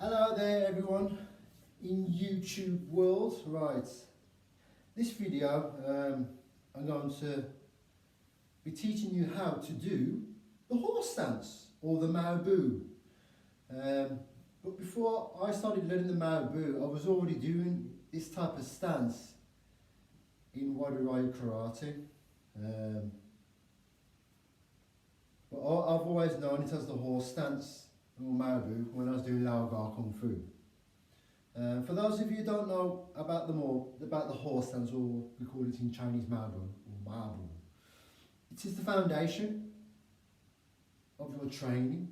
Hello there everyone in YouTube world. Right, this video I'm going to be teaching you how to do the horse stance or the Mao Bu. But before I started learning the Mao Bu, I was already doing this type of stance in Wado-ryu karate. But I've always known it as the horse stance or Mao Bu when I was doing Lao Ga Kung Fu. For those of you who don't know about the horse stance, or we call it in Chinese Mao Bu or Ma Bu, it is the foundation of your training,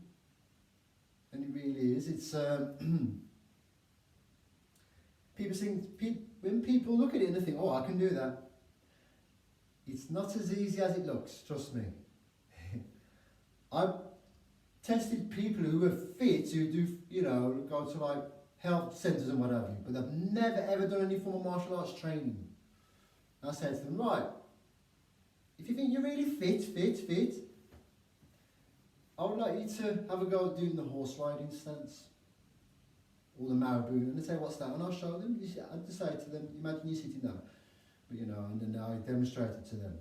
and it really is. It's when people look at it and they think, "Oh, I can do that." It's not as easy as it looks. Trust me. I've tested people who are fit, who do, go to like health centres and what have you, but they've never ever done any form of martial arts training. I said to them, right, if you think you're really fit, I would like you to have a go at doing the horse riding stance, or the Mao Bu, and they say, what's that? And I'll show them. I just say to them, imagine you're sitting down, but and then I demonstrate it to them.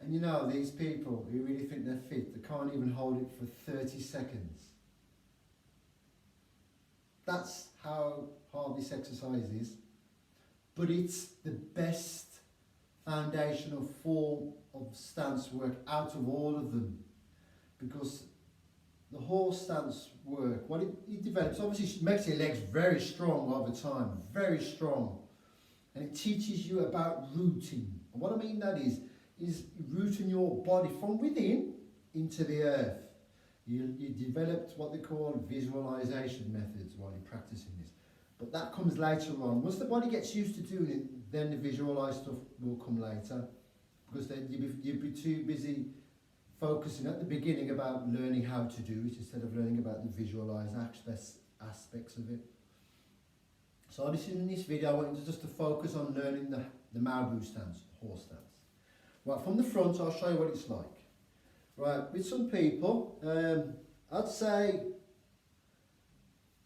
And these people who really think they're fit, they can't even hold it for 30 seconds. That's how hard this exercise is. But it's the best foundational form of stance work out of all of them. Because the horse stance work, what it develops, obviously it makes your legs very strong over time, very strong. And it teaches you about rooting. And what I mean that is rooting your body from within into the earth. You developed what they call visualization methods while you're practicing this. But that comes later on. Once the body gets used to doing it, then the visualized stuff will come later. Because then you'd be too busy focusing at the beginning about learning how to do it instead of learning about the visualized aspects of it. So in this video I want you just to focus on learning the Mao Bu stance, horse stance. Right, from the front I'll show you what it's like. Right, with some people, I'd say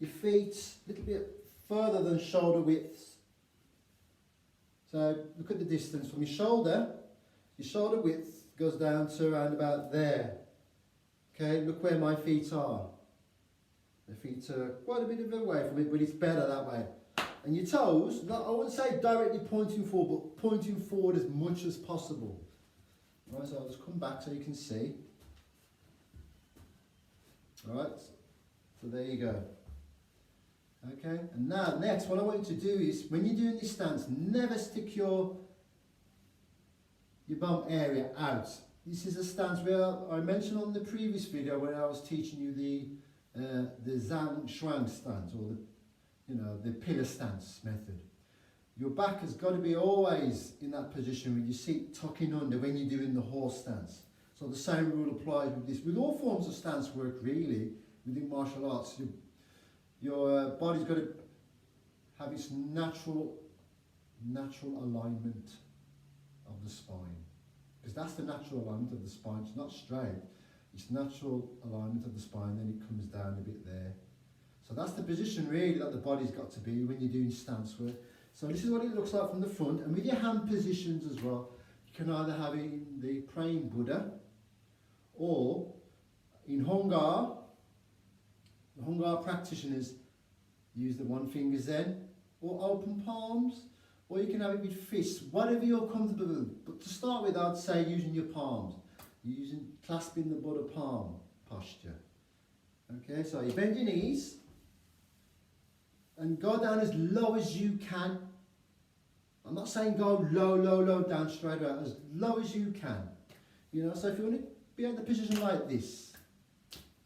your feet a little bit further than shoulder width. So look at the distance from your shoulder width goes down to around about there. Okay, look where my feet are. The feet are quite a bit of a way from it, but it's better that way. And your toes, I wouldn't say directly pointing forward, but pointing forward as much as possible. Right, so I'll just come back so you can see. Alright, so there you go. Okay, and now next what I want you to do is, when you're doing this stance, never stick your bum area out. This is a stance where I mentioned on the previous video when I was teaching you the Zhang Shuang stance, or the pillar stance method. Your back has got to be always in that position with your seat tucking under when you're doing the horse stance. So the same rule applies with this. With all forms of stance work really, within martial arts, your body's got to have its natural alignment of the spine. Because that's the natural alignment of the spine. It's not straight. It's natural alignment of the spine, then it comes down a bit there. So that's the position really that the body's got to be when you're doing stance work. So this is what it looks like from the front, and with your hand positions as well. You can either have it in the praying Buddha, or in Hung Gar. The Hung Gar practitioners use the one finger Zen, or open palms, or you can have it with fists, whatever you're comfortable with. But to start with, I'd say using your palms, clasping the Buddha palm posture. Okay, so you bend your knees and go down as low as you can. I'm not saying go low down straight away, as low as you can. So if you want to be at the position like this,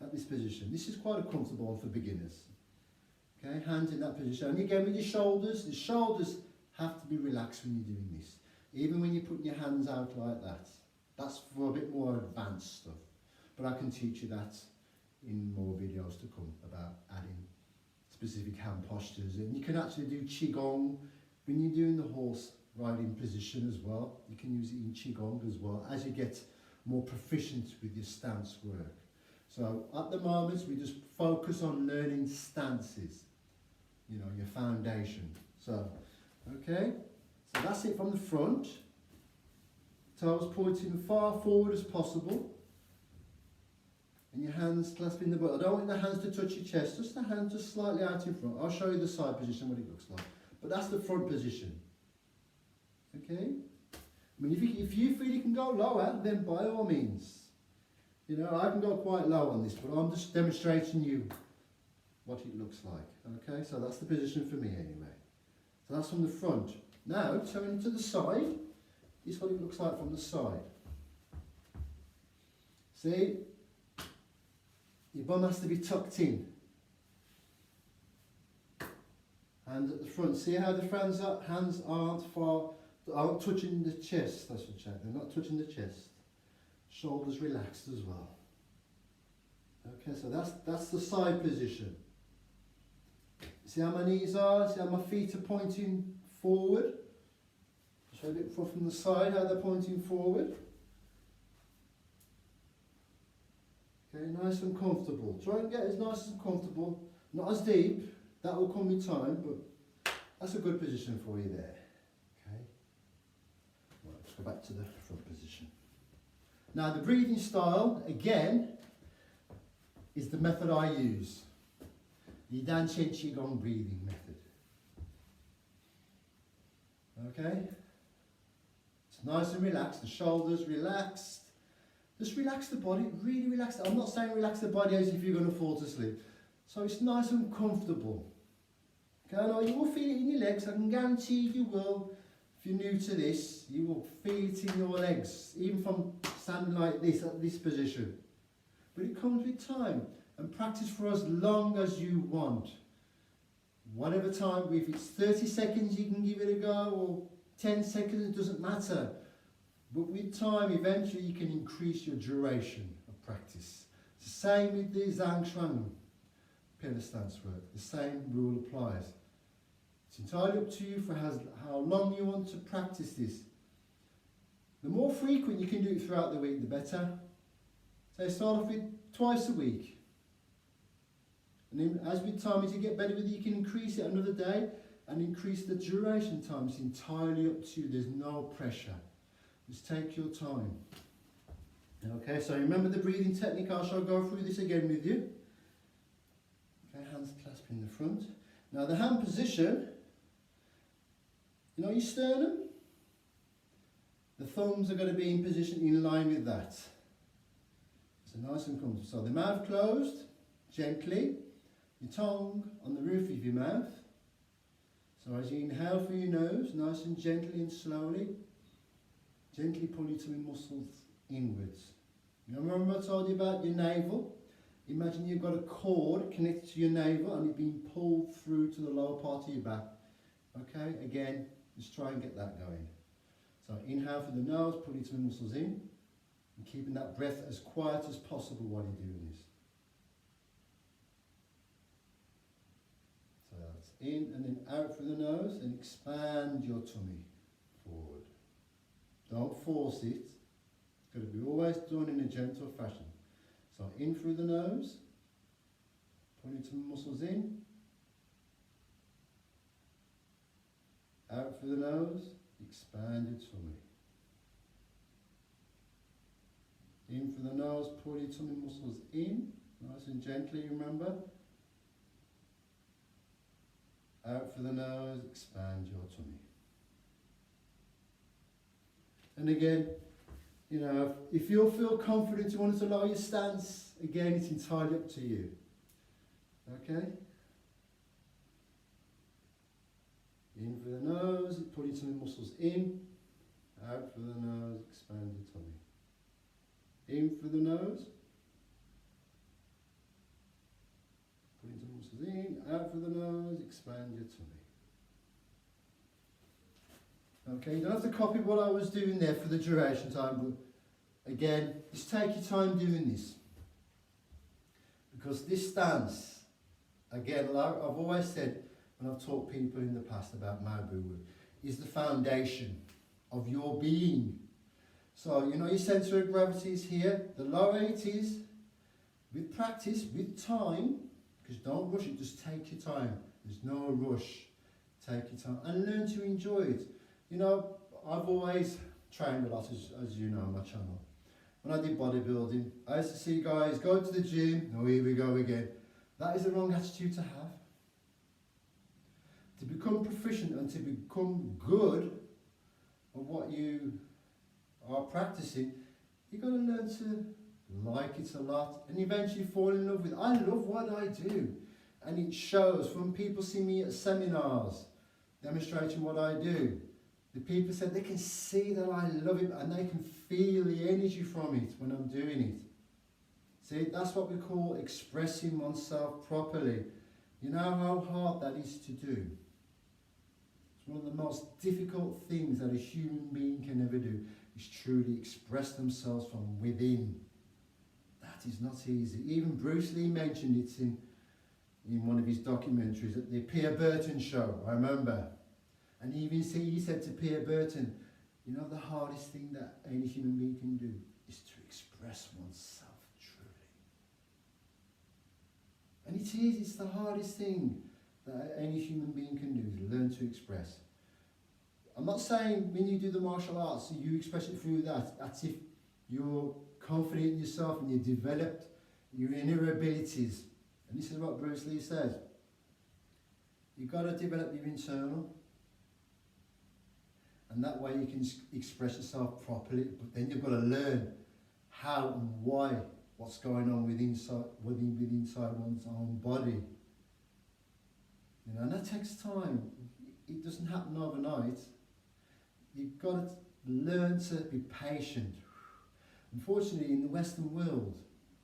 at this position, this is quite a comfortable one for beginners. Okay, hands in that position. And again with your shoulders, the shoulders have to be relaxed when you're doing this. Even when you're putting your hands out like that. That's for a bit more advanced stuff. But I can teach you that in more videos to come about adding specific hand postures. And you can actually do Qigong when you're doing the horse riding position as well. You can use it in Qigong as well as you get more proficient with your stance work. So at the moment, we just focus on learning stances, you know, your foundation. So, okay, so that's it from the front. Toes pointing far forward as possible. And your hands clasping the butt. I don't want the hands to touch your chest, just the hands just slightly out in front. I'll show you the side position, what it looks like. But that's the front position. Okay? I mean, if you feel you can go lower, then by all means. You know, I can go quite low on this, but I'm just demonstrating you what it looks like. Okay, so that's the position for me anyway. So that's from the front. Now, turning to the side, this is what it looks like from the side. See? Your bum has to be tucked in. Hands at the front. See how the hands aren't touching the chest, I should check. They're not touching the chest. Shoulders relaxed as well. Okay, so that's the side position. See how my knees are? See how my feet are pointing forward? Show it from the side, how they're pointing forward. Okay, nice and comfortable. Try and get as nice and comfortable, not as deep, that will come with time, but that's a good position for you there. Okay. Right, let's go back to the front position. Now the breathing style, again, is the method I use. The Dan Chen Qigong breathing method. Okay? It's nice and relaxed, the shoulders relaxed. Just relax the body, really relax. I'm not saying relax the body as if you're going to fall to sleep. So it's nice and comfortable. Okay, now you will feel it in your legs, I can guarantee you will. If you're new to this, you will feel it in your legs, even from standing like this, at this position. But it comes with time, and practice for as long as you want. Whatever time, if it's 30 seconds you can give it a go, or 10 seconds, it doesn't matter. But with time, eventually you can increase your duration of practice. It's the same with the Zhang Shuang pillar stance work. The same rule applies. It's entirely up to you for how long you want to practice this. The more frequent you can do it throughout the week, the better. So start off with twice a week. And then as with time, as you get better with it, you can increase it another day and increase the duration time. It's entirely up to you. There's no pressure. Just take your time. Okay, so remember the breathing technique. I shall go through this again with you. Okay, hands clasped in the front. Now the hand position, you know your sternum? The thumbs are going to be in position in line with that. So nice and comfortable. So the mouth closed, gently. Your tongue on the roof of your mouth. So as you inhale through your nose, nice and gently and slowly, gently pull your tummy muscles inwards. You remember I told you about your navel? Imagine you've got a cord connected to your navel and it being pulled through to the lower part of your back. Okay, again, just try and get that going. So inhale through the nose, pull your tummy muscles in, and keeping that breath as quiet as possible while you're doing this. So that's in and then out through the nose and expand your tummy forward. Don't force it. It's got to be always done in a gentle fashion. So in through the nose, pull your tummy muscles in, out through the nose, expand your tummy. In through the nose, pull your tummy muscles in, nice and gently, remember. Out through the nose, expand your tummy. And again, you know, if you feel confident, you want to lower your stance, again, it's entirely up to you. Okay? In through the nose, pull your tummy muscles in. Out through the nose, expand your tummy. In through the nose. Pull your tummy muscles in. Out through the nose, expand your tummy. Okay, you don't have to copy what I was doing there for the duration time, but again, just take your time doing this. Because this stance, again, like I've always said when I've taught people in the past about Ma Bu Wu, is the foundation of your being. So, you know, your centre of gravity is here. The lower it is, with practice, with time, because don't rush it, just take your time. There's no rush. Take your time and learn to enjoy it. You know, I've always trained a lot, as you know on my channel. When I did bodybuilding, I used to see guys go to the gym, oh here we go again. That is the wrong attitude to have. To become proficient and to become good at what you are practicing, you've got to learn to like it a lot and eventually fall in love with it. I love what I do, and it shows when people see me at seminars demonstrating what I do. The people said they can see that I love it and they can feel the energy from it when I'm doing it. See, that's what we call expressing oneself properly. You know how hard that is to do? It's one of the most difficult things that a human being can ever do, is truly express themselves from within. That is not easy. Even Bruce Lee mentioned it in one of his documentaries at the Pierre Berton show, I remember. And he said to Pierre Berton, you know, the hardest thing that any human being can do is to express oneself truly. And it is, it's the hardest thing that any human being can do, is learn to express. I'm not saying when you do the martial arts, you express it through that. That's if you're confident in yourself and you've developed your inner abilities. And this is what Bruce Lee says. You've got to develop your internal. And that way you can express yourself properly. But then you've got to learn how and why, what's going on within inside one's own body. You know, and that takes time. It doesn't happen overnight. You've got to learn to be patient. Unfortunately, in the Western world,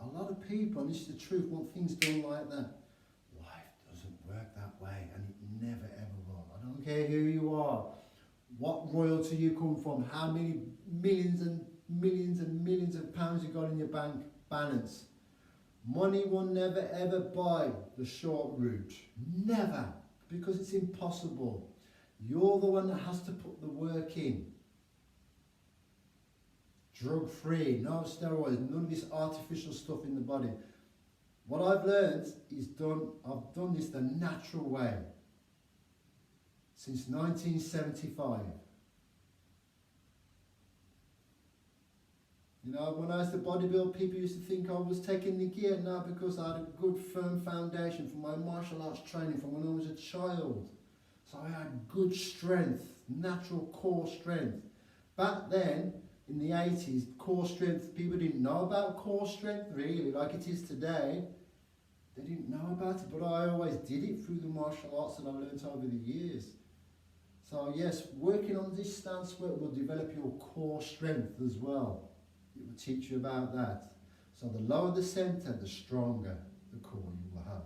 a lot of people, and this is the truth, want things done like that. Life doesn't work that way, and it never ever will. I don't care who you are, what royalty you come from, how many millions and millions and millions of pounds you got in your bank balance. Money will never ever buy the short route. Never. Because it's impossible. You're the one that has to put the work in. Drug free, no steroids, none of this artificial stuff in the body. What I've learned is I've done this the natural way since 1975. You know, when I used to bodybuild, people used to think I was taking the gear now because I had a good firm foundation from my martial arts training from when I was a child. So I had good strength, natural core strength. Back then, in the 80s, core strength, people didn't know about core strength really, like it is today. They didn't know about it, but I always did it through the martial arts that I learned over the years. So yes, working on this stance work will develop your core strength as well. It will teach you about that. So the lower the centre, the stronger the core you will have.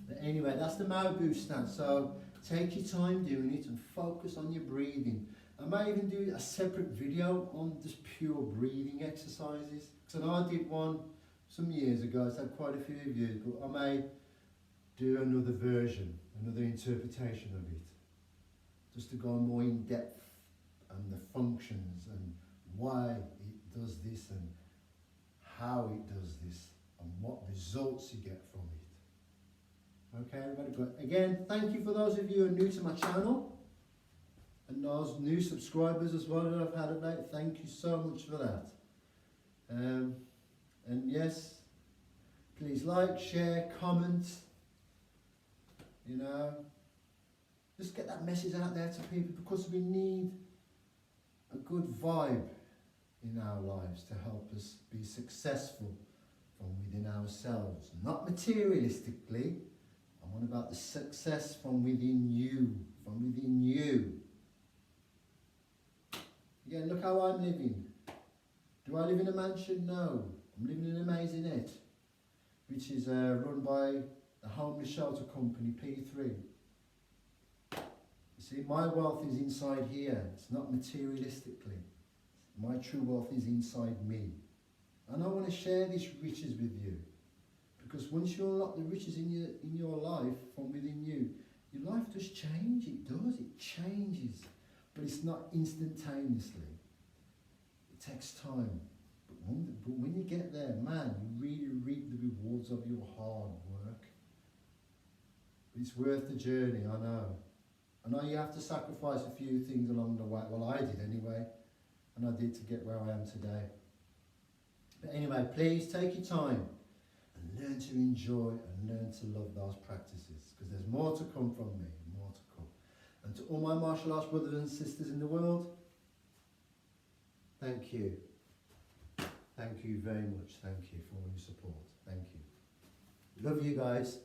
But anyway, that's the Mao boost stance. So take your time doing it and focus on your breathing. I may even do a separate video on just pure breathing exercises. Because I know I did one some years ago, it's had quite a few views, but I may do another version, another interpretation of it. Just to go more in depth and the functions and why it does this and how it does this and what results you get from it. Okay, everybody, good. Again, thank you for those of you who are new to my channel and those new subscribers as well that I've had of late. Thank you so much for that. And yes, please like, share, comment, you know, just get that message out there to people, because we need a good vibe in our lives to help us be successful from within ourselves. Not materialistically, I'm on about the success from within you, from within you. Again, look how I'm living. Do I live in a mansion? No. I'm living in a maisonette, which is run by the homeless shelter company, P3. You see, my wealth is inside here. It's not materialistically. My true wealth is inside me. And I want to share these riches with you. Because once you unlock the riches in your life from within you, your life does change. It does. It changes. But it's not instantaneously. It takes time. But But when you get there, man, you really reap the rewards of your hard work. It's worth the journey, I know. I know you have to sacrifice a few things along the way. Well, I did anyway. And I did to get where I am today. But anyway, please take your time and learn to enjoy and learn to love those practices. Because there's more to come from me, more to come. And to all my martial arts brothers and sisters in the world, thank you. Thank you very much. Thank you for all your support. Thank you. Love you guys.